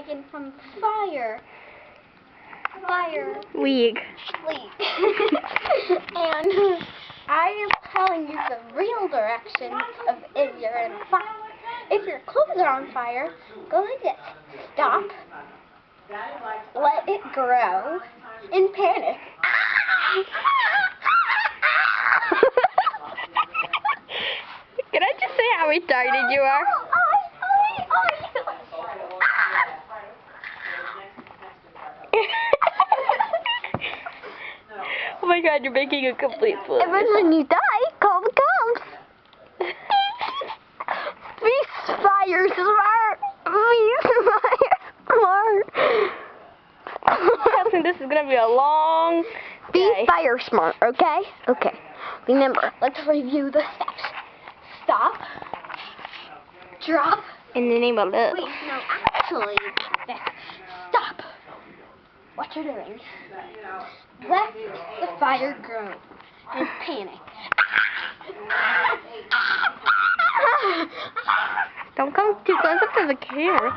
Megan from Fire League. And I am telling you the real directions of if you're in a fire. If your clothes are on fire, go like this. Stop. Let it grow. And panic. Can I just say how retarded you are? Oh my god, you're making a complete fool. And then when you die, call the cops. Be fire smart. Be fire smart. This is gonna be a long Be day. fire smart, okay? Okay. Remember, let's review the steps. Stop. Drop. In the name of love. Wait, no, actually, stop. What you're doing. Let the fire grow and panic. Don't come too close up to the camera.